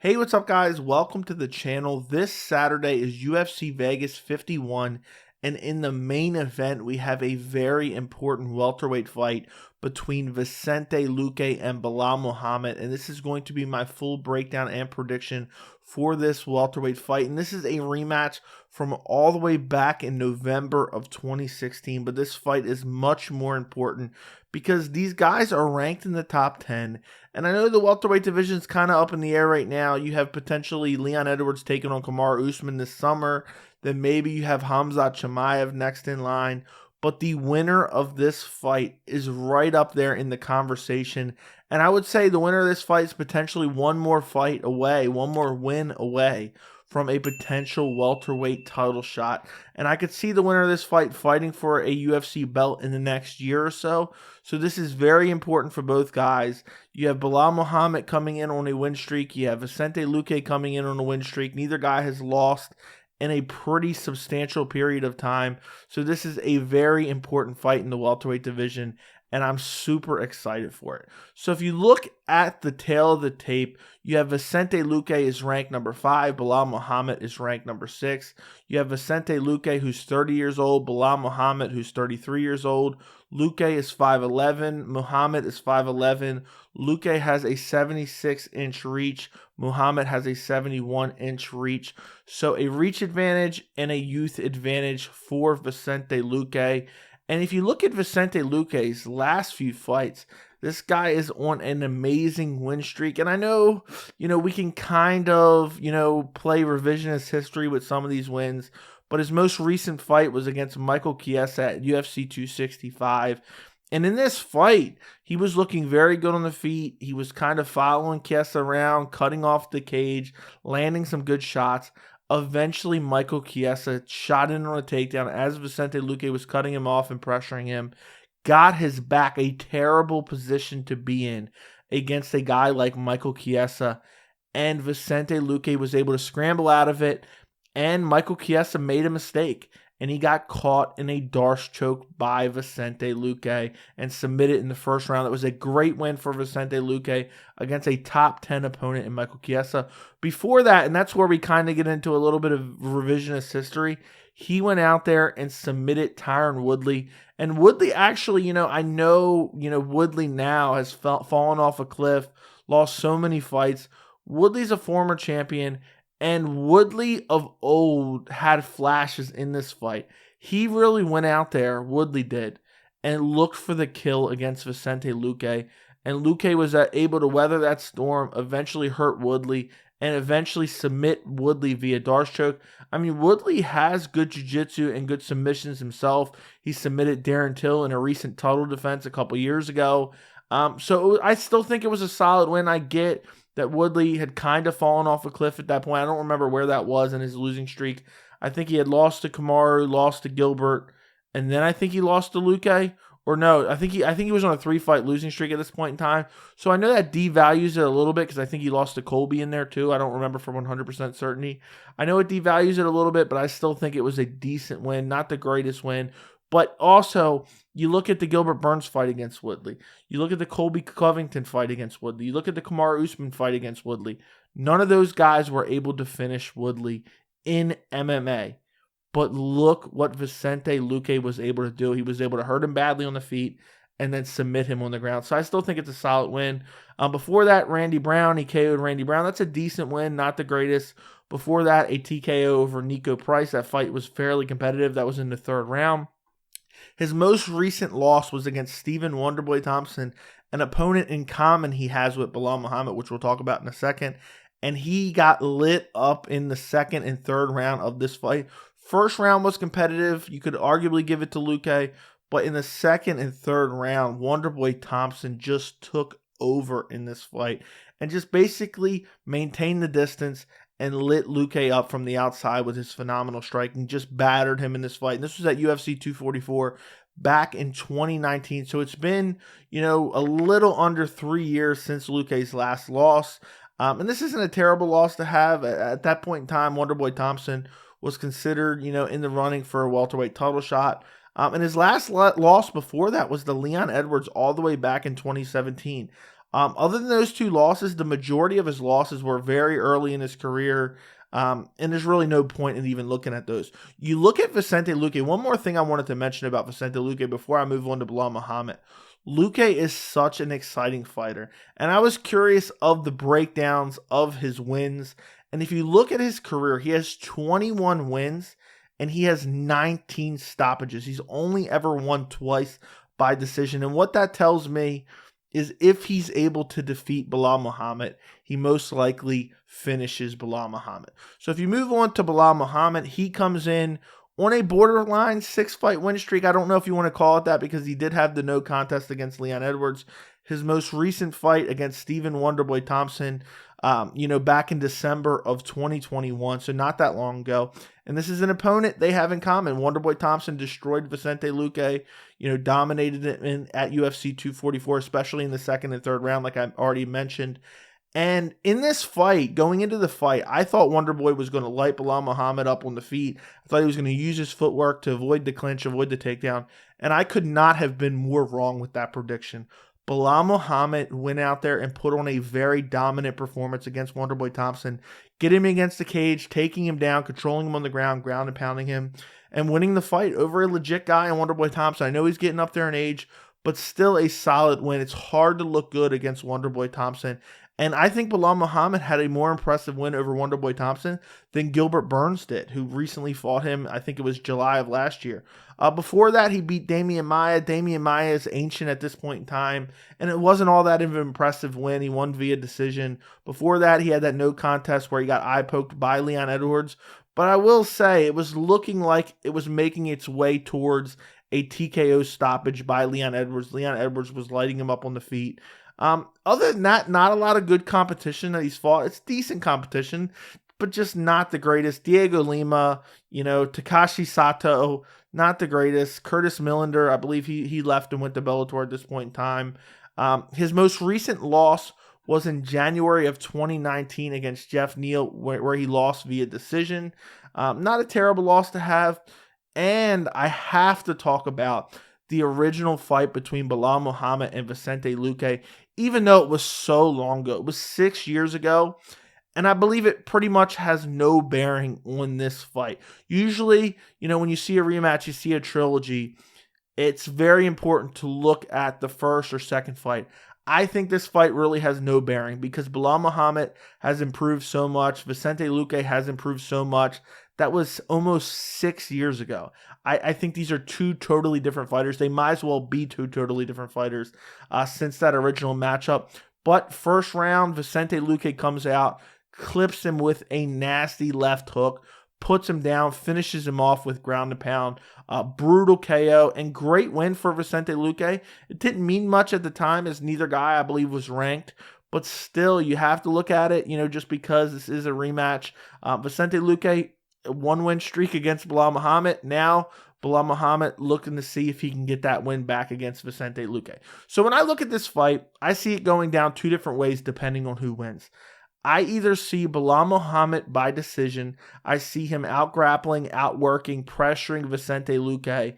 Hey, what's up, guys? Welcome to the channel. This Saturday is UFC Vegas 51, and in the main event, we have a very important welterweight fight between Vicente Luque and Belal Muhammad, and this is going to be my full breakdown and prediction for this welterweight fight. And this is a rematch from all the way back in November of 2016, but this fight is much more important because these guys are ranked in the top 10. And I know the welterweight division is kind of up in the air right now. You have potentially Leon Edwards taking on Kamaru Usman this summer. Then maybe you have Khamzat Chimaev next in line. But the winner of this fight is right up there in the conversation. And I would say the winner of this fight is potentially one more fight away, one more win away from a potential welterweight title shot. And I could see the winner of this fight fighting for a UFC belt in the next year or so. So this is very important for both guys. You have Belal Muhammad coming in on a win streak. You have Vicente Luque coming in on a win streak. Neither guy has lost in a pretty substantial period of time. So this is a very important fight in the welterweight division, and I'm super excited for it. So if you look at the tail of the tape, you have Vicente Luque is ranked number 5. Belal Muhammad is ranked number 6. You have Vicente Luque, who's 30 years old. Belal Muhammad, who's 33 years old. Luque is 5'11". Muhammad is 5'11". Luque has a 76-inch reach. Muhammad has a 71-inch reach. So a reach advantage and a youth advantage for Vicente Luque. And if you look at Vicente Luque's last few fights, this guy is on an amazing win streak. And I know, we can kind of, play revisionist history with some of these wins. But his most recent fight was against Michael Chiesa at UFC 265. And in this fight, he was looking very good on the feet. He was kind of following Chiesa around, cutting off the cage, landing some good shots. Eventually, Michael Chiesa shot in on a takedown as Vicente Luque was cutting him off and pressuring him. Got his back, a terrible position to be in against a guy like Michael Chiesa. And Vicente Luque was able to scramble out of it. And Michael Chiesa made a mistake, and he got caught in a Darce choke by Vicente Luque and submitted in the first round. That was a great win for Vicente Luque against a top 10 opponent in Michael Chiesa. Before that, and that's where we kind of get into a little bit of revisionist history, he went out there and submitted Tyron Woodley. And Woodley actually, I know, Woodley now has fallen off a cliff, lost so many fights. Woodley's a former champion. And Woodley of old had flashes in this fight. He really went out there, Woodley did, and looked for the kill against Vicente Luque. And Luque was able to weather that storm, eventually hurt Woodley, and eventually submit Woodley via Darce choke. I mean, Woodley has good jiu-jitsu and good submissions himself. He submitted Darren Till in a recent title defense a couple years ago. So I still think it was a solid win. I get that Woodley had kind of fallen off a cliff at that point. I don't remember where that was in his losing streak. I think he had lost to Kamaru, lost to Gilbert, and then I think he lost to Luque. Or no, I think he was on a 3-fight losing streak at this point in time. So I know that devalues it a little bit because I think he lost to Colby in there too. I don't remember for 100% certainty. I know it devalues it a little bit, but I still think it was a decent win, not the greatest win. But also, you look at the Gilbert Burns fight against Woodley. You look at the Colby Covington fight against Woodley. You look at the Kamaru Usman fight against Woodley. None of those guys were able to finish Woodley in MMA. But look what Vicente Luque was able to do. He was able to hurt him badly on the feet and then submit him on the ground. So I still think it's a solid win. Before that, Randy Brown, he KO'd Randy Brown. That's a decent win, not the greatest. Before that, a TKO over Nico Price. That fight was fairly competitive. That was in the 3rd round. His most recent loss was against Stephen Wonderboy Thompson, an opponent in common he has with Belal Muhammad, which we'll talk about in a second. And he got lit up in the 2nd and 3rd round of this fight. First round was competitive. You could arguably give it to Luque. But in the 2nd and 3rd round, Wonderboy Thompson just took over in this fight and just basically maintained the distance and lit Luque up from the outside with his phenomenal striking, just battered him in this fight. And this was at UFC 244 back in 2019. So it's been, a little under 3 years since Luque's last loss. And this isn't a terrible loss to have. At that point in time, Wonderboy Thompson was considered, in the running for a welterweight title shot. And his last loss before that was the Leon Edwards all the way back in 2017. Other than those two losses, the majority of his losses were very early in his career. And there's really no point in even looking at those. You look at Vicente Luque. One more thing I wanted to mention about Vicente Luque before I move on to Belal Muhammad. Luque is such an exciting fighter. And I was curious of the breakdowns of his wins. And if you look at his career, he has 21 wins and he has 19 stoppages. He's only ever won twice by decision. And what that tells me is if he's able to defeat Belal Muhammad, he most likely finishes Belal Muhammad. So if you move on to Belal Muhammad, he comes in on a borderline 6-fight win streak. I don't know if you want to call it that because he did have the no contest against Leon Edwards. His most recent fight against Stephen Wonderboy Thompson, back in December of 2021, so not that long ago. And this is an opponent they have in common. Wonderboy Thompson destroyed Vicente Luque, dominated it at UFC 244, especially in the second and third round, like I already mentioned. And in this fight, going into the fight, I thought Wonderboy was going to light Belal Muhammad up on the feet. I thought he was going to use his footwork to avoid the clinch, avoid the takedown. And I could not have been more wrong with that prediction. Belal Muhammad went out there and put on a very dominant performance against Wonderboy Thompson, getting him against the cage, taking him down, controlling him on the ground and pounding him, and winning the fight over a legit guy in Wonderboy Thompson. I know he's getting up there in age, but still a solid win. It's hard to look good against Wonderboy Thompson. And I think Belal Muhammad had a more impressive win over Wonderboy Thompson than Gilbert Burns did, who recently fought him, I think it was July of last year. Before that, he beat Damian Maia. Damian Maia is ancient at this point in time, and it wasn't all that of an impressive win. He won via decision. Before that, he had that no contest where he got eye-poked by Leon Edwards. But I will say, it was looking like it was making its way towards a TKO stoppage by Leon Edwards. Leon Edwards was lighting him up on the feet. Other than that, not a lot of good competition that he's fought. It's decent competition, but just not the greatest. Diego Lima, Takashi Sato, not the greatest. Curtis Millender, I believe he left and went to Bellator at this point in time. His most recent loss was in January of 2019 against Jeff Neal, where he lost via decision. Not a terrible loss to have. And I have to talk about the original fight between Belal Muhammad and Vicente Luque, even though it was so long ago. It was 6 years ago, and I believe it pretty much has no bearing on this fight. Usually, when you see a rematch, you see a trilogy, it's very important to look at the first or second fight. I think this fight really has no bearing because Belal Muhammad has improved so much. Vicente Luque has improved so much. That was almost 6 years ago. I think these are two totally different fighters. They might as well be two totally different fighters since that original matchup. But first round, Vicente Luque comes out, clips him with a nasty left hook, puts him down, finishes him off with ground and pound. Brutal KO and great win for Vicente Luque. It didn't mean much at the time as neither guy, I believe, was ranked. But still, you have to look at it, just because this is a rematch. Vicente Luque, a one-win streak against Belal Muhammad. Now, Belal Muhammad looking to see if he can get that win back against Vicente Luque. So when I look at this fight, I see it going down two different ways depending on who wins. I either see Belal Muhammad by decision. I see him out-grappling, outworking, pressuring Vicente Luque,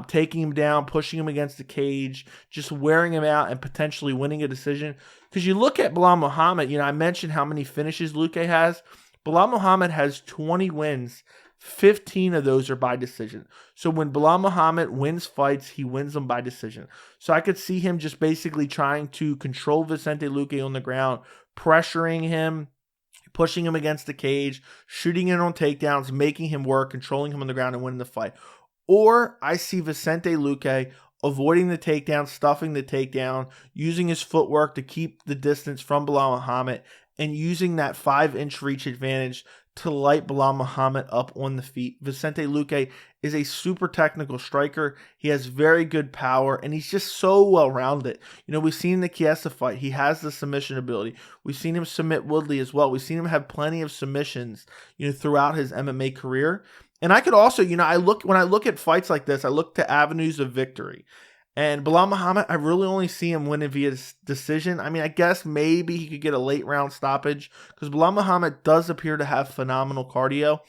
taking him down, pushing him against the cage, just wearing him out and potentially winning a decision. Because you look at Belal Muhammad, I mentioned how many finishes Luque has. Belal Muhammad has 20 wins. 15 of those are by decision. So when Belal Muhammad wins fights, he wins them by decision. So I could see him just basically trying to control Vicente Luque on the ground, pressuring him, pushing him against the cage, shooting in on takedowns, making him work, controlling him on the ground, and winning the fight. Or I see Vicente Luque avoiding the takedown, stuffing the takedown, using his footwork to keep the distance from Belal Muhammad, and using that 5-inch reach advantage to light Belal Muhammad up on the feet. Vicente Luque is a super technical striker. He has very good power, and he's just so well-rounded. We've seen the Chiesa fight. He has the submission ability. We've seen him submit Woodley as well. We've seen him have plenty of submissions, throughout his MMA career. And I could also, when I look at fights like this, I look to avenues of victory. And Belal Muhammad, I really only see him winning via decision. I mean, I guess maybe he could get a late round stoppage because Belal Muhammad does appear to have phenomenal cardio.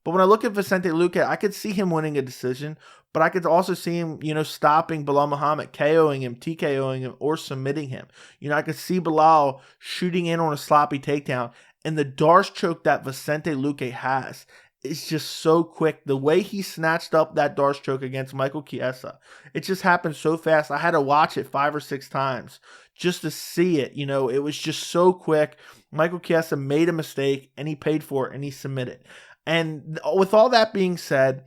But when I look at Vicente Luque, I could see him winning a decision, but I could also see him, stopping Belal Muhammad, KOing him, TKOing him, or submitting him. I could see Belal shooting in on a sloppy takedown, and the Darce choke that Vicente Luque has is just so quick. The way he snatched up that Darce choke against Michael Chiesa, it just happened so fast. I had to watch it 5 or 6 times just to see it. It was just so quick. Michael Chiesa made a mistake, and he paid for it, and he submitted. And with all that being said,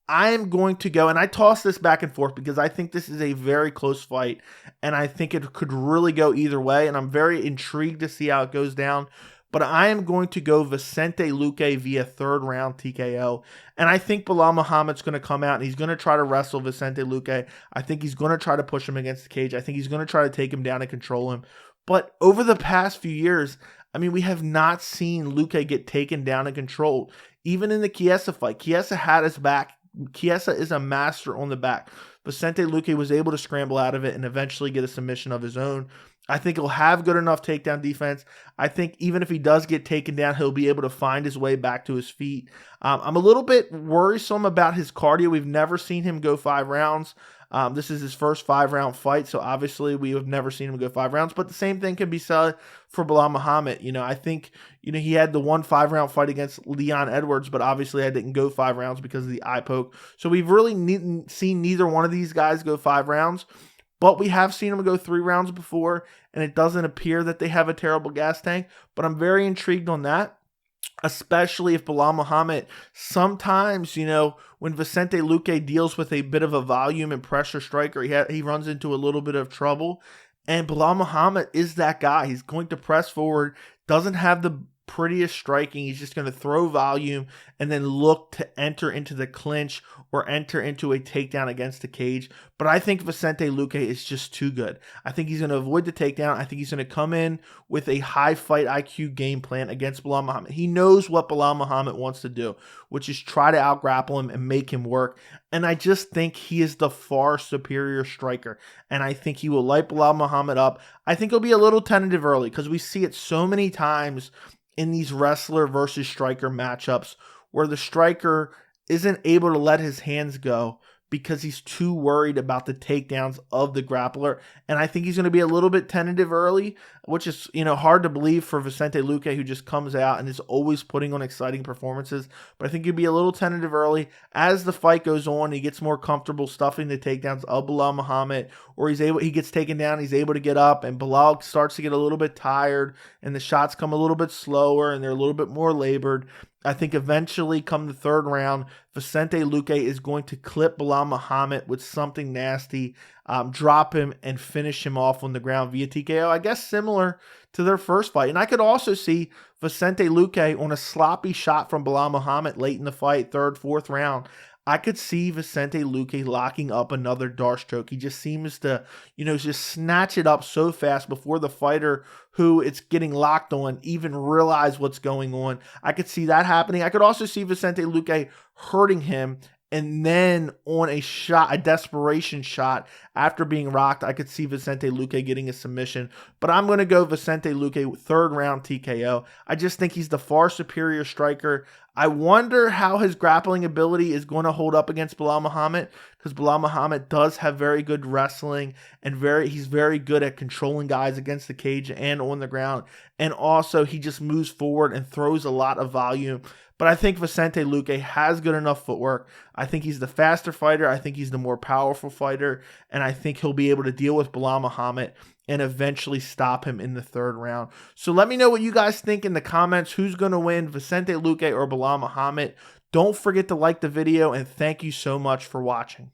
I am going to go, and I toss this back and forth because I think this is a very close fight, and I think it could really go either way, and I'm very intrigued to see how it goes down. But I am going to go Vicente Luque via 3rd round TKO. And I think Belal Muhammad's going to come out and he's going to try to wrestle Vicente Luque. I think he's going to try to push him against the cage. I think he's going to try to take him down and control him. But over the past few years, we have not seen Luque get taken down and controlled. Even in the Chiesa fight, Chiesa had his back. Chiesa is a master on the back. Vicente Luque was able to scramble out of it and eventually get a submission of his own. I think he'll have good enough takedown defense. I think even if he does get taken down, he'll be able to find his way back to his feet. I'm a little bit worrisome about his cardio. We've never seen him go 5 rounds. This is his first 5-round fight, so obviously we have never seen him go 5 rounds. But the same thing can be said for Belal Muhammad. I think he had the one 5-round fight against Leon Edwards, but obviously I didn't go 5 rounds because of the eye poke. So we've really seen neither one of these guys go 5 rounds. But we have seen them go 3 rounds before, and it doesn't appear that they have a terrible gas tank. But I'm very intrigued on that, especially if Belal Muhammad, sometimes, when Vicente Luque deals with a bit of a volume and pressure striker, he runs into a little bit of trouble. And Belal Muhammad is that guy. He's going to press forward, doesn't have the prettiest striking. He's just going to throw volume and then look to enter into the clinch or enter into a takedown against the cage. But I think Vicente Luque is just too good. I think he's going to avoid the takedown. I think he's going to come in with a high fight IQ game plan against Belal Muhammad. He knows what Belal Muhammad wants to do, which is try to out-grapple him and make him work. And I just think he is the far superior striker. And I think he will light Belal Muhammad up. I think he'll be a little tentative early because we see it so many times in these wrestler versus striker matchups where the striker isn't able to let his hands go because he's too worried about the takedowns of the grappler. And I think he's going to be a little bit tentative early, which is, hard to believe for Vicente Luque, who just comes out and is always putting on exciting performances. But I think he'll be a little tentative early. As the fight goes on, he gets more comfortable stuffing the takedowns of Belal Muhammad, or he gets taken down, he's able to get up, and Belal starts to get a little bit tired, and the shots come a little bit slower, and they're a little bit more labored. I think eventually, come the 3rd round, Vicente Luque is going to clip Belal Muhammad with something nasty, drop him, and finish him off on the ground via TKO. I guess similar to their first fight. And I could also see Vicente Luque on a sloppy shot from Belal Muhammad late in the fight, 3rd, 4th round. I could see Vicente Luque locking up another Darce choke. He just seems to, just snatch it up so fast before the fighter who it's getting locked on even realize what's going on. I could see that happening. I could also see Vicente Luque hurting him, and then on a desperation shot after being rocked, I could see Vicente Luque getting a submission. But I'm going to go Vicente Luque 3rd round TKO. I just think he's the far superior striker. I wonder how his grappling ability is going to hold up against Belal Muhammad, because Belal Muhammad does have very good wrestling and he's very good at controlling guys against the cage and on the ground. And also he just moves forward and throws a lot of volume. But I think Vicente Luque has good enough footwork. I think he's the faster fighter. I think he's the more powerful fighter. And I think he'll be able to deal with Belal Muhammad and eventually stop him in the 3rd round. So let me know what you guys think in the comments. Who's going to win, Vicente Luque or Belal Muhammad? Don't forget to like the video, and thank you so much for watching.